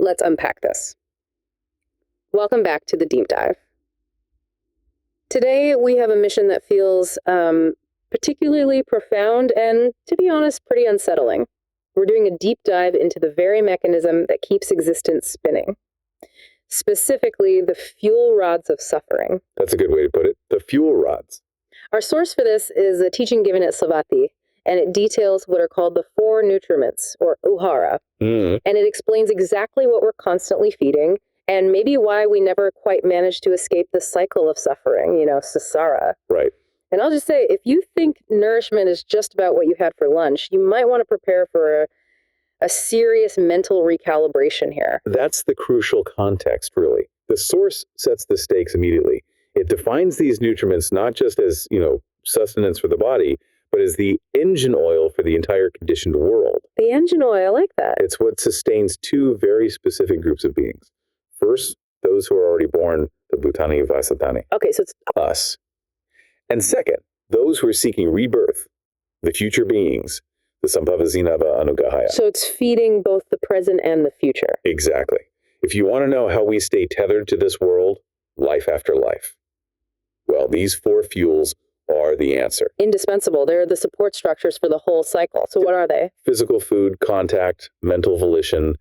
Let's unpack this. Welcome back to the deep dive. Today, we have a mission that feels particularly profound and, to be honest, pretty unsettling. We're doing a deep dive into the very mechanism that keeps existence spinning. Specifically, the fuel rods of suffering. That's a good way to put it. The fuel rods. Our source for this is a teaching given at Sāvatthī, and it details what are called the 4 nutriments, or āhārā. And it explains exactly what we're constantly feeding, and maybe why we never quite manage to escape the cycle of suffering, samsara. Right. And I'll just say, if you think nourishment is just about what you had for lunch, you might want to prepare for a serious mental recalibration here. That's the crucial context, really. The source sets the stakes immediately. It defines these nutriments not just as, sustenance for the body, but as the engine oil for the entire conditioned world. The engine oil, I like that. It's what sustains 2 very specific groups of beings. First, those who are already born, the Bhutani Vasatani. Okay, so it's us. And second, those who are seeking rebirth, the future beings, the Sambhavazinava Anugahaya. So it's feeding both the present and the future. Exactly. If you want to know how we stay tethered to this world, life after life, well, these 4 fuels are the answer. Indispensable. They're the support structures for the whole cycle. So what are they? Physical food, contact, mental volition,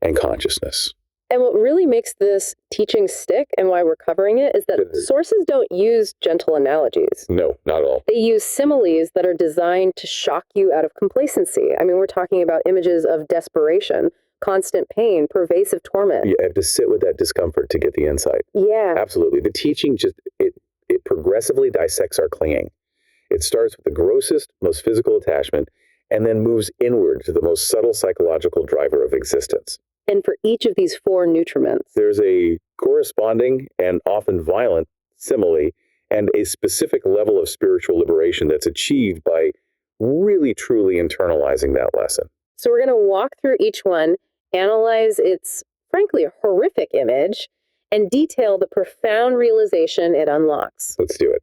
and consciousness. And what really makes this teaching stick and why we're covering it is that sources don't use gentle analogies. No, not at all. They use similes that are designed to shock you out of complacency. I mean, we're talking about images of desperation, constant pain, pervasive torment. You have to sit with that discomfort to get the insight. Yeah. Absolutely. The teaching it progressively dissects our clinging. It starts with the grossest, most physical attachment, and then moves inward to the most subtle psychological driver of existence. And for each of these 4 nutriments, there's a corresponding and often violent simile and a specific level of spiritual liberation that's achieved by really, truly internalizing that lesson. So we're going to walk through each one, analyze its, frankly, horrific image, and detail the profound realization it unlocks. Let's do it.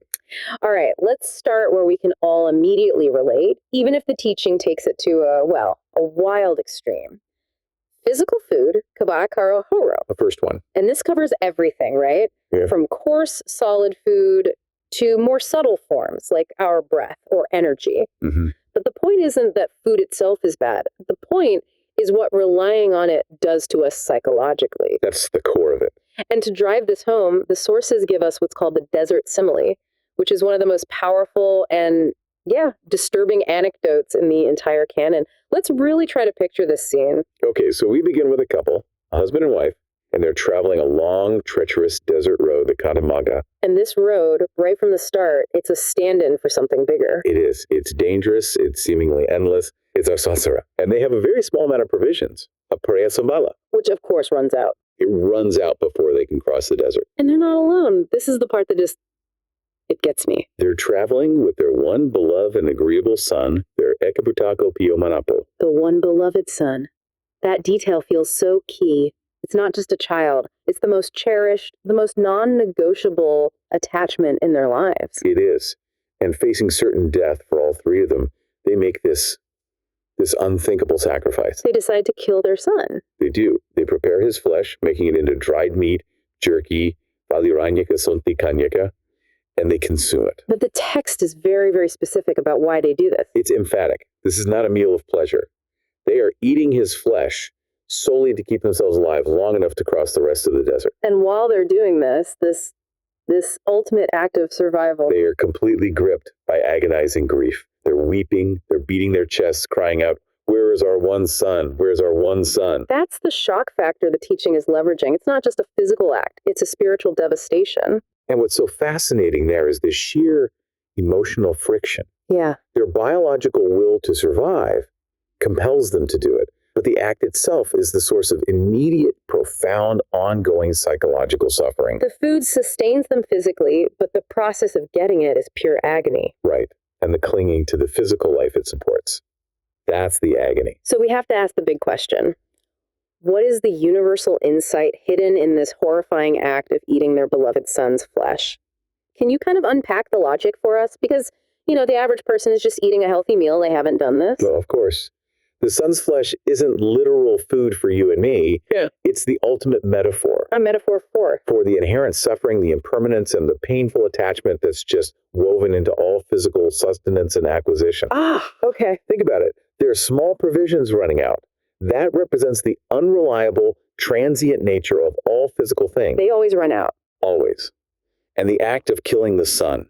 All right, let's start where we can all immediately relate, even if the teaching takes it to a wild extreme. Physical food, āhārā. The first one. And this covers everything, right? Yeah. From coarse, solid food to more subtle forms like our breath or energy. Mm-hmm. But the point isn't that food itself is bad. The point is what relying on it does to us psychologically. That's the core of it. And to drive this home, the sources give us what's called the desert simile, which is one of the most powerful and disturbing anecdotes in the entire canon. Let's really try to picture this scene. Okay, so we begin with a couple, a husband and wife, and they're traveling a long, treacherous desert road, the Katamaga. And this road, right from the start, it's a stand-in for something bigger. It is. It's dangerous. It's seemingly endless. It's our samsara. And they have a very small amount of provisions, a parayasambala. Which, of course, runs out. It runs out before they can cross the desert. And they're not alone. This is the part that it gets me. They're traveling with their one beloved and agreeable son, their Ekabutako Piyomanapo. The one beloved son. That detail feels so key. It's not just a child. It's the most cherished, the most non-negotiable attachment in their lives. It is. And facing certain death for all 3 of them, they make this unthinkable sacrifice. They decide to kill their son. They do. They prepare his flesh, making it into dried meat, jerky, valiranyaka, sontikanyaka, and they consume it. But the text is very, very specific about why they do this. It's emphatic. This is not a meal of pleasure. They are eating his flesh solely to keep themselves alive long enough to cross the rest of the desert. And while they're doing this ultimate act of survival, they are completely gripped by agonizing grief. They're weeping, they're beating their chests, crying out, "Where is our one son? Where's our one son?" That's the shock factor the teaching is leveraging. It's not just a physical act, it's a spiritual devastation. And what's so fascinating there is the sheer emotional friction. Yeah. Their biological will to survive compels them to do it, but the act itself is the source of immediate, profound, ongoing psychological suffering. The food sustains them physically, but the process of getting it is pure agony. Right. And the clinging to the physical life it supports. That's the agony. So we have to ask the big question. What is the universal insight hidden in this horrifying act of eating their beloved son's flesh? Can you kind of unpack the logic for us? Because, the average person is just eating a healthy meal. They haven't done this. Well, of course. The sun's flesh isn't literal food for you and me. Yeah. It's the ultimate metaphor. A metaphor for? For the inherent suffering, the impermanence, and the painful attachment that's just woven into all physical sustenance and acquisition. Okay. Think about it. There are small provisions running out. That represents the unreliable, transient nature of all physical things. They always run out. Always. And the act of killing the sun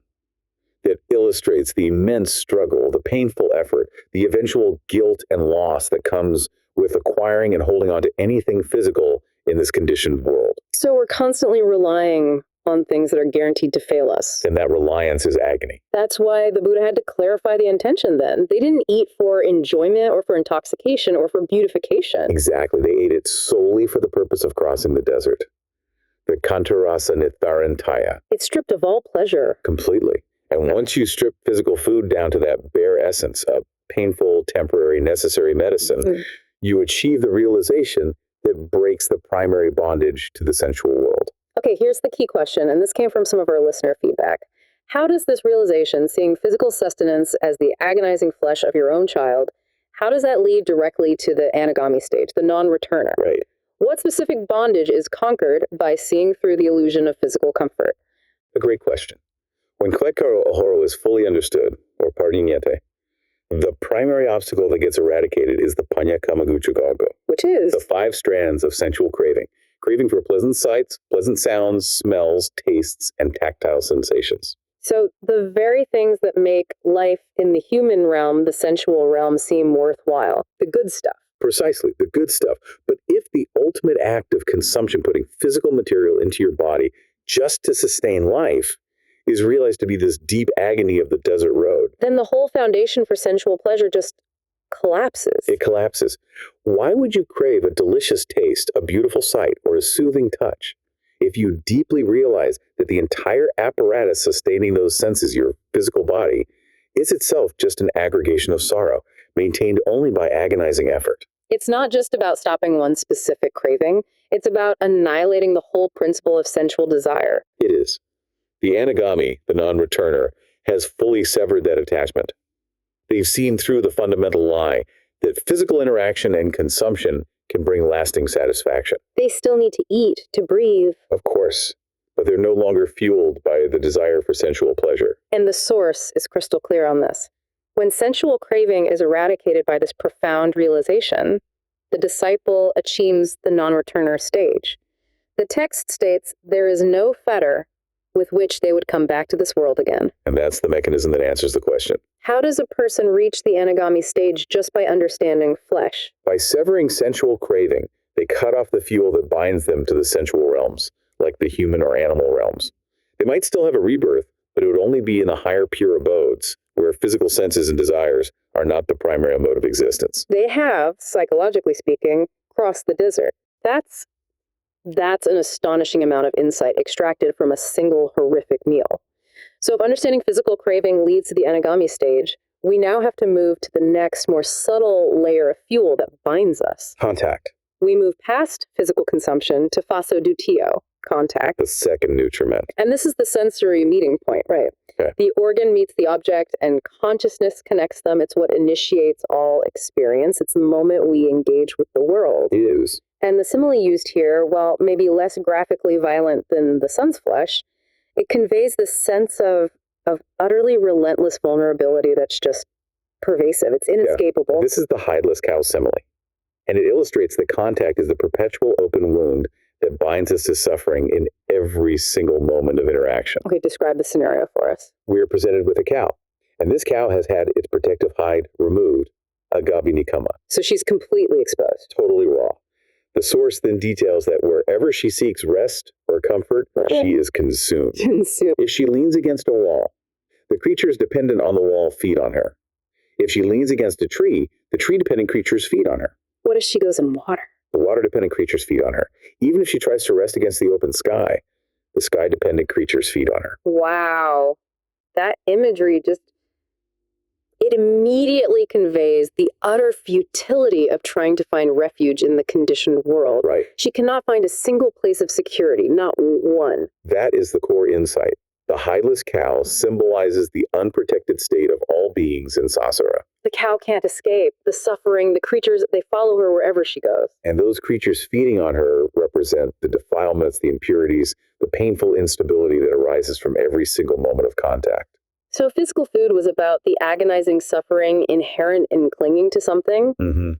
that illustrates the immense struggle, the painful effort, the eventual guilt and loss that comes with acquiring and holding on to anything physical in this conditioned world. So we're constantly relying on things that are guaranteed to fail us. And that reliance is agony. That's why the Buddha had to clarify the intention then. They didn't eat for enjoyment or for intoxication or for beautification. Exactly. They ate it solely for the purpose of crossing the desert. The Kantarasa Nitharantaya. It's stripped of all pleasure. Completely. And once you strip physical food down to that bare essence, a painful, temporary, necessary medicine, you achieve the realization that breaks the primary bondage to the sensual world. Okay, here's the key question, and this came from some of our listener feedback. How does this realization, seeing physical sustenance as the agonizing flesh of your own child, how does that lead directly to the anagami stage, the non-returner? Right. What specific bondage is conquered by seeing through the illusion of physical comfort? A great question. When Kletkaro āhārā is fully understood, or pariññete, the primary obstacle that gets eradicated is the paññā kamaguchagago, which is the 5 strands of sensual craving. Craving for pleasant sights, pleasant sounds, smells, tastes, and tactile sensations. So the very things that make life in the human realm, the sensual realm, seem worthwhile. The good stuff. Precisely, the good stuff. But if the ultimate act of consumption, putting physical material into your body just to sustain life, is realized to be this deep agony of the desert road, then the whole foundation for sensual pleasure just collapses. It collapses. Why would you crave a delicious taste, a beautiful sight, or a soothing touch if you deeply realize that the entire apparatus sustaining those senses, your physical body, is itself just an aggregation of sorrow, maintained only by agonizing effort? It's not just about stopping one specific craving. It's about annihilating the whole principle of sensual desire. It is. The anagami, the non-returner, has fully severed that attachment. They've seen through the fundamental lie that physical interaction and consumption can bring lasting satisfaction. They still need to eat, to breathe. Of course, but they're no longer fueled by the desire for sensual pleasure. And the source is crystal clear on this. When sensual craving is eradicated by this profound realization, the disciple achieves the non-returner stage. The text states there is no fetter with which they would come back to this world again. And that's the mechanism that answers the question. How does a person reach the anagami stage just by understanding flesh? By severing sensual craving, they cut off the fuel that binds them to the sensual realms, like the human or animal realms. They might still have a rebirth, but it would only be in the higher pure abodes, where physical senses and desires are not the primary mode of existence. They have, psychologically speaking, crossed the desert. That's an astonishing amount of insight extracted from a single horrific meal. So if understanding physical craving leads to the anagami stage, we now have to move to the next, more subtle layer of fuel that binds us. Contact. We move past physical consumption to fasodutio, contact. The second nutriment. And this is the sensory meeting point, right? Okay. The organ meets the object and consciousness connects them. It's what initiates all experience. It's the moment we engage with the world. It is. And the simile used here, while maybe less graphically violent than the sun's flesh, it conveys this sense of utterly relentless vulnerability that's just pervasive. It's inescapable. Yeah. This is the hideless cow simile. And it illustrates that contact is the perpetual open wound that binds us to suffering in every single moment of interaction. Okay, describe the scenario for us. We are presented with a cow, and this cow has had its protective hide removed, agabi nikama. So she's completely exposed. Totally raw. The source then details that wherever she seeks rest or comfort, she is consumed. If she leans against a wall, the creatures dependent on the wall feed on her. If she leans against a tree, the tree-dependent creatures feed on her. What if she goes in water? The water-dependent creatures feed on her. Even if she tries to rest against the open sky, the sky-dependent creatures feed on her. Wow. That imagery it immediately conveys the utter futility of trying to find refuge in the conditioned world. Right. She cannot find a single place of security, not one. That is the core insight. The hideless cow symbolizes the unprotected state of all beings in Sāsara. The cow can't escape. The suffering, the creatures, they follow her wherever she goes. And those creatures feeding on her represent the defilements, the impurities, the painful instability that arises from every single moment of contact. So physical food was about the agonizing suffering inherent in clinging to something.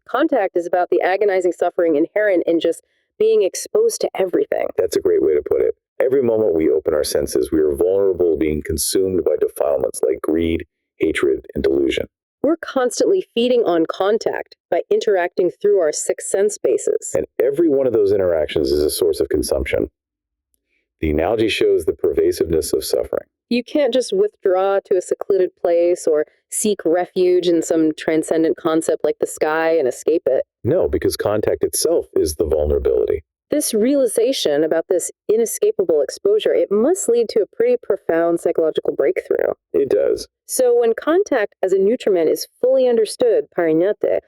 Contact is about the agonizing suffering inherent in just being exposed to everything. That's a great way to put it. Every moment we open our senses, we are vulnerable to being consumed by defilements like greed, hatred, and delusion. We're constantly feeding on contact by interacting through our six sense bases. And every one of those interactions is a source of consumption. The analogy shows the pervasiveness of suffering. You can't just withdraw to a secluded place or seek refuge in some transcendent concept like the sky and escape it. No, because contact itself is the vulnerability. This realization about this inescapable exposure, it must lead to a pretty profound psychological breakthrough. It does. So when contact as a nutriment is fully understood, pariñate,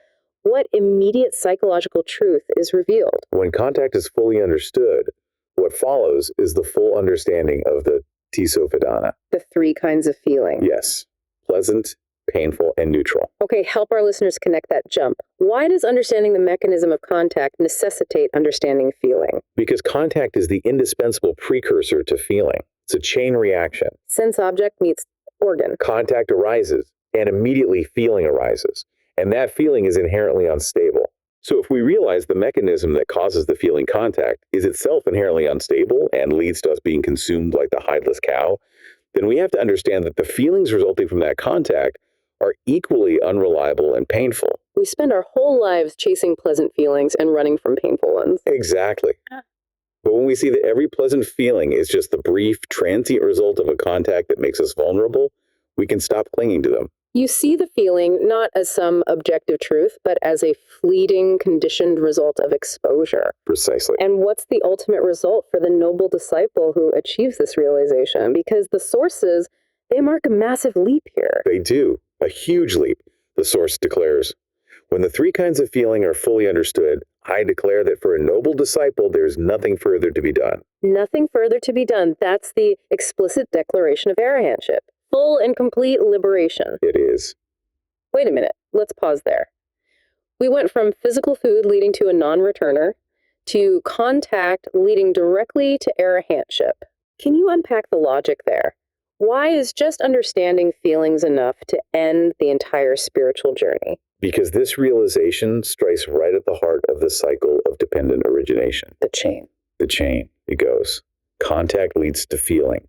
what immediate psychological truth is revealed? When contact is fully understood, what follows is the full understanding of the tiso vedana. The three kinds of feeling. Yes, pleasant, painful, and neutral. Okay, help our listeners connect that jump. Why does understanding the mechanism of contact necessitate understanding feeling? Because contact is the indispensable precursor to feeling. It's a chain reaction. Sense object meets organ. Contact arises, and immediately feeling arises. And that feeling is inherently unstable. So if we realize the mechanism that causes the feeling contact is itself inherently unstable and leads to us being consumed like the hideless cow, then we have to understand that the feelings resulting from that contact are equally unreliable and painful. We spend our whole lives chasing pleasant feelings and running from painful ones. Exactly. But when we see that every pleasant feeling is just the brief, transient result of a contact that makes us vulnerable, we can stop clinging to them. You see the feeling not as some objective truth, but as a fleeting, conditioned result of exposure. Precisely. And what's the ultimate result for the noble disciple who achieves this realization? Because the sources, they mark a massive leap here. They do. A huge leap. The source declares, when the three kinds of feeling are fully understood, I declare that for a noble disciple, there's nothing further to be done. Nothing further to be done. That's the explicit declaration of arahantship. Full and complete liberation. It is. Wait a minute. Let's pause there. We went from physical food leading to a non-returner to contact leading directly to arahantship. Can you unpack the logic there? Why is just understanding feelings enough to end the entire spiritual journey? Because this realization strikes right at the heart of the cycle of dependent origination. The chain. The chain. It goes. Contact leads to feeling.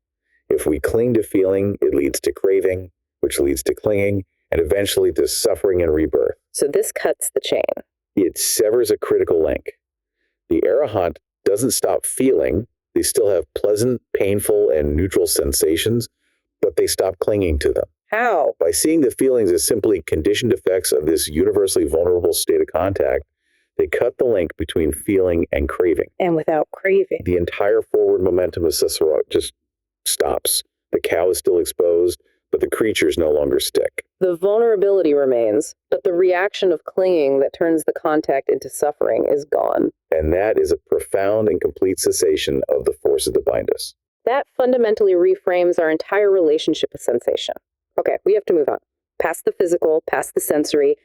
If we cling to feeling, it leads to craving, which leads to clinging, and eventually to suffering and rebirth. So this cuts the chain. It severs a critical link. The arahant doesn't stop feeling. They still have pleasant, painful, and neutral sensations, but they stop clinging to them. How? By seeing the feelings as simply conditioned effects of this universally vulnerable state of contact, they cut the link between feeling and craving. And without craving. The entire forward momentum of Sāvatthī just stops. The cow is still exposed, but the creatures no longer stick. The vulnerability remains, but the reaction of clinging that turns the contact into suffering is gone. And that is a profound and complete cessation of the forces that bind us. That fundamentally reframes our entire relationship with sensation. Okay, we have to move on. Past the physical, past the sensory,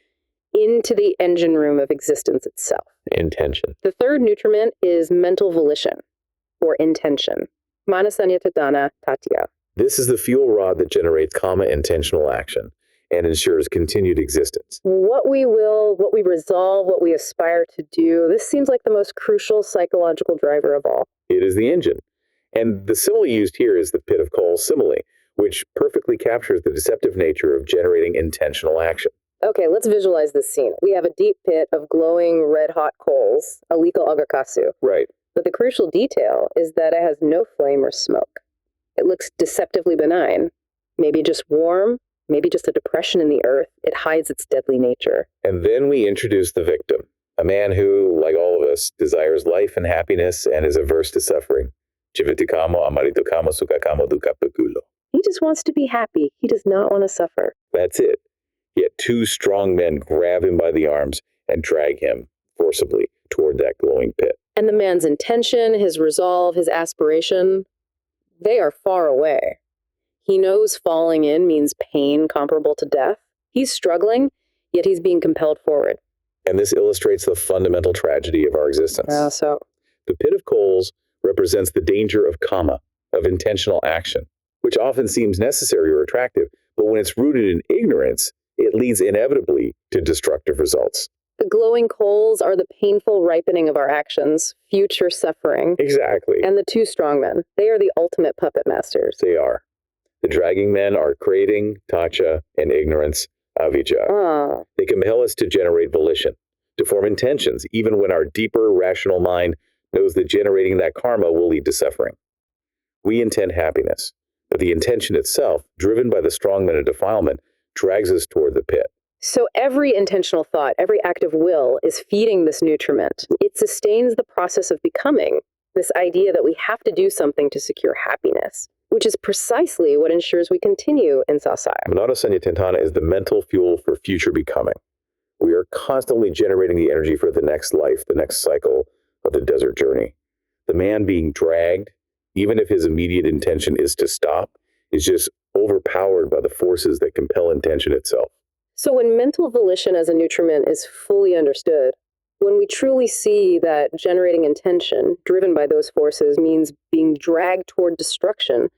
into the engine room of existence itself. Intention. The third nutriment is mental volition, or intention. Manasanyatadana tatya. This is the fuel rod that generates kama intentional action and ensures continued existence. What we will, what we resolve, what we aspire to do, this seems like the most crucial psychological driver of all. It is the engine. And the simile used here is the pit of coal simile, which perfectly captures the deceptive nature of generating intentional action. Okay, let's visualize this scene. We have a deep pit of glowing red-hot coals, aliko agakasu. Right. But the crucial detail is that it has no flame or smoke. It looks deceptively benign. Maybe just warm, maybe just a depression in the earth. It hides its deadly nature. And then we introduce the victim, a man who, like all of us, desires life and happiness and is averse to suffering. Jivitikamo, amaritokamo, sukakamo, dukapakulo. He just wants to be happy. He does not want to suffer. That's it. Yet two strong men grab him by the arms and drag him forcibly toward that glowing pit. And the man's intention, his resolve, his aspiration, they are far away. He knows falling in means pain comparable to death. He's struggling. yet he's being compelled forward. And this illustrates the fundamental tragedy of our existence. So The pit of coals represents the danger of karma, of intentional action, which often seems necessary or attractive, but when it's rooted in ignorance, it leads inevitably to destructive results. the glowing coals are the painful ripening of our actions, future suffering. Exactly. And the two strongmen, they are the ultimate puppet masters. They are. The dragging men are craving, tacha, and ignorance, avijja. They compel us to generate volition, to form intentions, even when our deeper rational mind knows that generating that karma will lead to suffering. We intend happiness, but the intention itself, driven by the strongmen of defilement, drags us toward the pit. So every intentional thought, every act of will is feeding this nutriment. It sustains the process of becoming, this idea that we have to do something to secure happiness, which is precisely what ensures we continue in samsara. Manada Sanyatantana is the mental fuel for future becoming. We are constantly generating the energy for the next life, the next cycle of the desert journey. The man being dragged, even if his immediate intention is to stop, is just overpowered by the forces that compel intention itself. So when mental volition as a nutriment is fully understood, when we truly see that generating intention, driven by those forces, means being dragged toward destruction,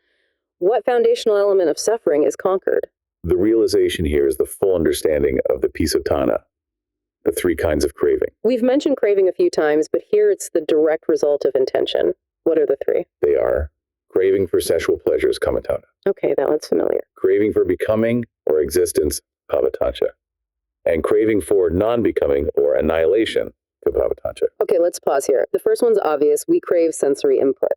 what foundational element of suffering is conquered? The realization here is the full understanding of the Pisatana, the three kinds of craving. We've mentioned craving a few times, but here it's the direct result of intention. What are the three? They are craving for sexual pleasures, kamatana. Okay, that one's familiar. Craving for becoming or existence, bhavatancha. And craving for non-becoming or annihilation, bhavatancha. Okay, let's pause here. The first one's obvious. We crave sensory input.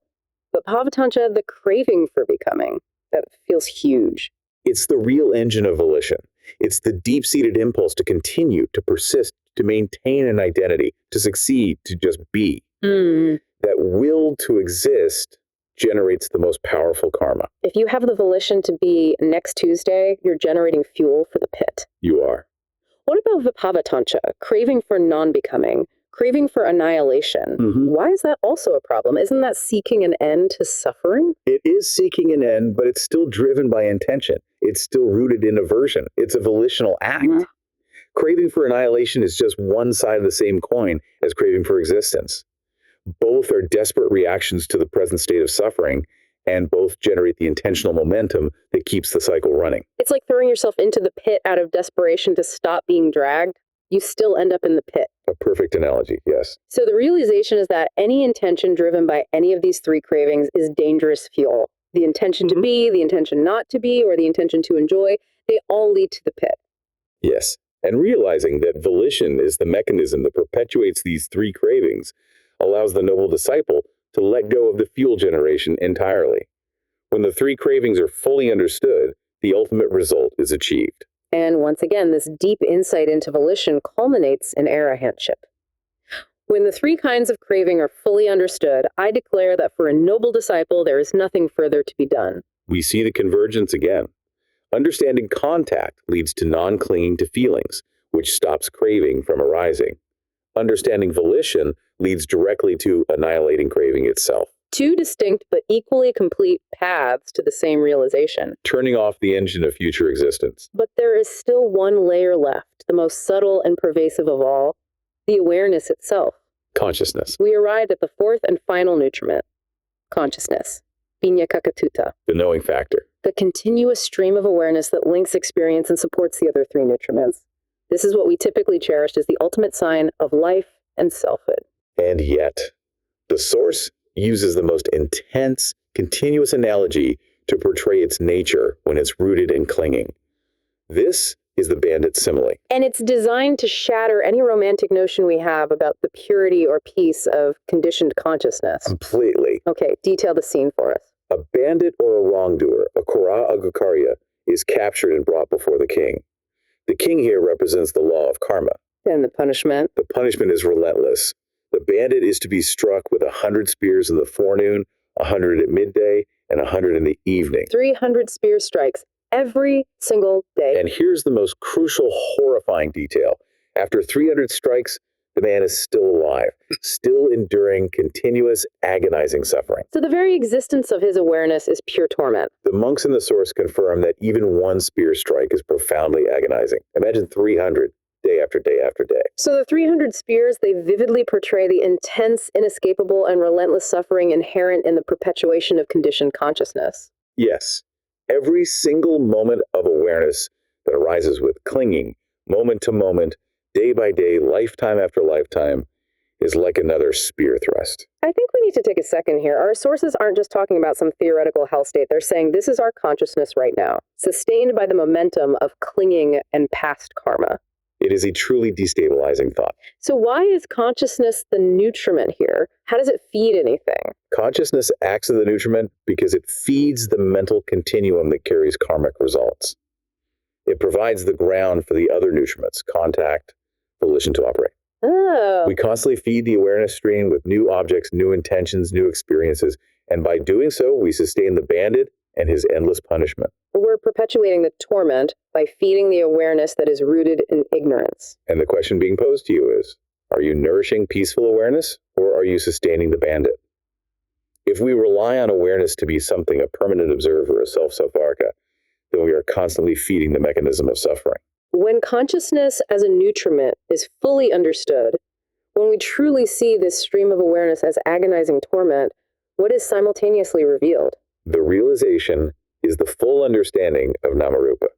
But bhavatancha, the craving for becoming, that feels huge. It's the real engine of volition. It's the deep-seated impulse to continue, to persist, to maintain an identity, to succeed, to just be. That will to exist generates the most powerful karma. If you have the volition to be next Tuesday, you're generating fuel for the pit. You are. What about vibhavatancha, craving for non-becoming, craving for annihilation? Why is that also a problem? Isn't that seeking an end to suffering? It is seeking an end, but it's still driven by intention. It's still rooted in aversion. It's a volitional act. Craving for annihilation is just one side of the same coin as craving for existence. Both are desperate reactions to the present state of suffering, and both generate the intentional momentum that keeps the cycle running. It's like throwing yourself into the pit out of desperation to stop being dragged. You still end up in the pit. A perfect analogy, yes. So the realization is that any intention driven by any of these three cravings is dangerous fuel. The intention to be, the intention not to be, or the intention to enjoy, they all lead to the pit. Yes. And realizing that volition is the mechanism that perpetuates these three cravings allows the noble disciple to let go of the fuel generation entirely. When the three cravings are fully understood, the ultimate result is achieved. And once again, this deep insight into volition culminates in arahantship. When the three kinds of craving are fully understood, I declare that for a noble disciple, there is nothing further to be done. We see the convergence again. Understanding contact leads to non-clinging to feelings, which stops craving from arising. Understanding volition leads directly to annihilating craving itself. Two distinct but equally complete paths to the same realization. Turning off the engine of future existence. But there is still one layer left, the most subtle and pervasive of all, the awareness itself. Consciousness. We arrived at the fourth and final nutriment, consciousness, vinyakakatuta. The knowing factor. The continuous stream of awareness that links experience and supports the other three nutriments. This is what we typically cherished as the ultimate sign of life and selfhood. And yet, the Source uses the most intense, continuous analogy to portray its nature when it's rooted in clinging. This is the bandit simile. And it's designed to shatter any romantic notion we have about the purity or peace of conditioned consciousness. Completely. Okay, detail the scene for us. A bandit or a wrongdoer, a kora agakarya, is captured and brought before the king. The king here represents the law of karma. And the punishment? The punishment is relentless. The bandit is to be struck with 100 spears in the forenoon, 100 at midday, and 100 in the evening. 300 spear strikes every single day. And here's the most crucial, horrifying detail. After 300 strikes, the man is still alive, still enduring continuous, agonizing suffering. So the very existence of his awareness is pure torment. The monks in the Source confirm that even one spear strike is profoundly agonizing. Imagine 300. day after day after day. So the 300 spears, they vividly portray the intense, inescapable, and relentless suffering inherent in the perpetuation of conditioned consciousness. Yes, every single moment of awareness that arises with clinging, moment to moment, day by day, lifetime after lifetime, is like another spear thrust. I think we need to take a second here. Our sources aren't just talking about some theoretical hell state. They're saying this is our consciousness right now, sustained by the momentum of clinging and past karma. It is a truly destabilizing thought. So why is consciousness the nutriment here? How does it feed anything? Consciousness acts as the nutriment because it feeds the mental continuum that carries karmic results. It provides the ground for the other nutriments, contact, volition to operate. Oh. We constantly feed the awareness stream with new objects, new intentions, new experiences, and by doing so, we sustain the bandit and his endless punishment. We're perpetuating the torment by feeding the awareness that is rooted in ignorance. And the question being posed to you is, are you nourishing peaceful awareness, or are you sustaining the bandit? If we rely on awareness to be something, a permanent observer, a self-Sāvatthī, then we are constantly feeding the mechanism of suffering. When consciousness as a nutriment is fully understood, when we truly see this stream of awareness as agonizing torment, what is simultaneously revealed? The realization is the full understanding of Namarupa,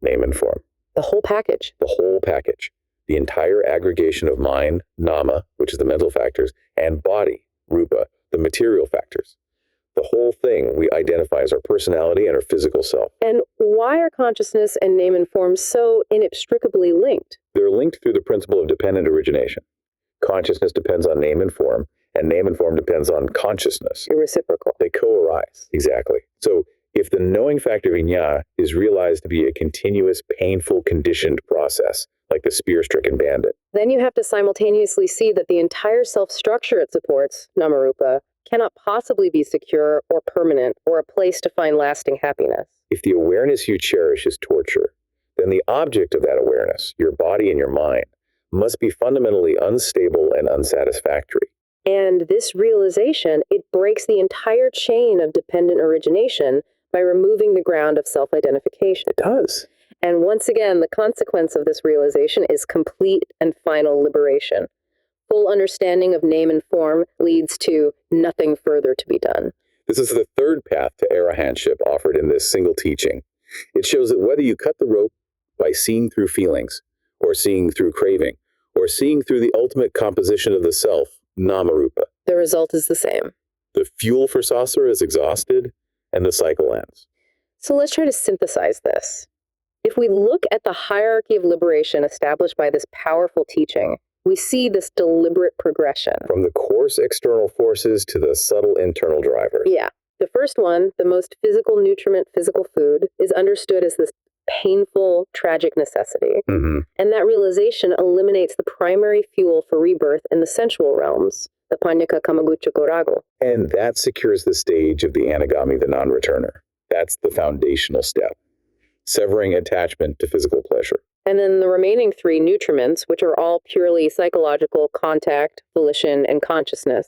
name and form. The whole package. The whole package. The entire aggregation of mind, nama, which is the mental factors, and body, rupa, the material factors. The whole thing we identify as our personality and our physical self. And why are consciousness and name and form so inextricably linked? They're linked through the principle of dependent origination. Consciousness depends on name and form name and form depends on consciousness. Reciprocal. They co-arise. Exactly. So if the knowing factor viññā is realized to be a continuous, painful, conditioned process, like the spear-stricken bandit, then you have to simultaneously see that the entire self-structure it supports, Namarupa, cannot possibly be secure or permanent or a place to find lasting happiness. If the awareness you cherish is torture, then the object of that awareness, your body and your mind, must be fundamentally unstable and unsatisfactory. And this realization, it breaks the entire chain of dependent origination by removing the ground of self-identification. It does. And once again, the consequence of this realization is complete and final liberation. Full understanding of name and form leads to nothing further to be done. This is the third path to arahantship offered in this single teaching. It shows that whether you cut the rope by seeing through feelings, or seeing through craving, or seeing through the ultimate composition of the self, Namarupa, the result is the same. The fuel for samsara is exhausted, and the cycle ends. So let's try to synthesize this. If we look at the hierarchy of liberation established by this powerful teaching, we see this deliberate progression. From the coarse external forces to the subtle internal drivers. Yeah. The first one, the most physical nutriment, physical food, is understood as this painful, tragic necessity. And that realization eliminates the primary fuel for rebirth in the sensual realms, the Panyaka Kamagucha Gorago. And that secures the stage of the anagami, the non-returner. That's the foundational step, severing attachment to physical pleasure. And then the remaining three nutriments, which are all purely psychological, contact, volition, and consciousness,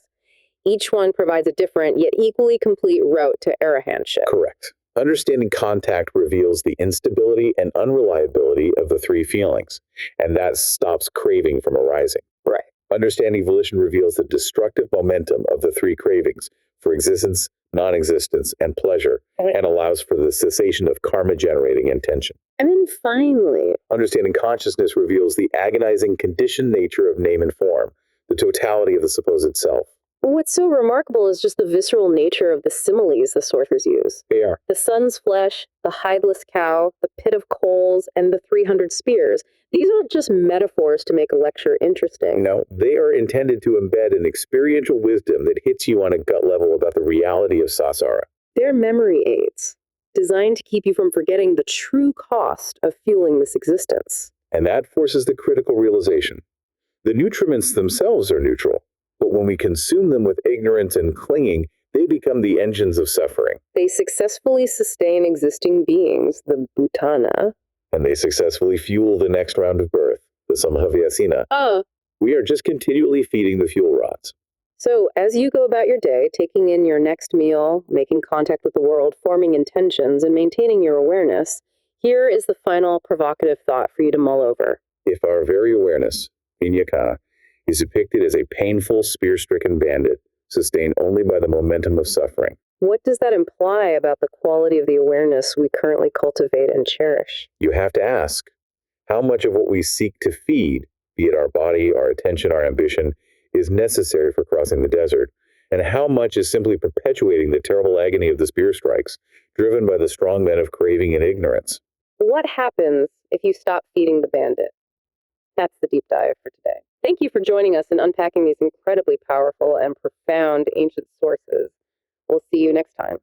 each one provides a different yet equally complete route to arahantship. Correct. Understanding contact reveals the instability and unreliability of the three feelings, and that stops craving from arising. Right. Understanding volition reveals the destructive momentum of the three cravings for existence, non-existence, and pleasure, and allows for the cessation of karma-generating intention. And then finally, understanding consciousness reveals the agonizing conditioned nature of name and form, the totality of the supposed self. What's so remarkable is just the visceral nature of the similes the sorcerers use. They are. The sun's flesh, the hideless cow, the pit of coals, and the 300 spears. These aren't just metaphors to make a lecture interesting. No, they are intended to embed an experiential wisdom that hits you on a gut level about the reality of samsara. They're memory aids, designed to keep you from forgetting the true cost of fueling this existence. And that forces the critical realization. The nutriments themselves are neutral, but when we consume them with ignorance and clinging, they become the engines of suffering. They successfully sustain existing beings, the bhutana. And they successfully fuel the next round of birth, the samhavyasina. We are just continually feeding the fuel rods. So as you go about your day, taking in your next meal, making contact with the world, forming intentions, and maintaining your awareness, here is the final provocative thought for you to mull over. If our very awareness, vinyaka, is depicted as a painful, spear-stricken bandit, sustained only by the momentum of suffering. What does that imply about the quality of the awareness we currently cultivate and cherish? You have to ask, how much of what we seek to feed, be it our body, our attention, our ambition, is necessary for crossing the desert, and how much is simply perpetuating the terrible agony of the spear strikes, driven by the strong men of craving and ignorance? What happens if you stop feeding the bandit? That's the deep dive for today. Thank you for joining us in unpacking these incredibly powerful and profound ancient sources. We'll see you next time.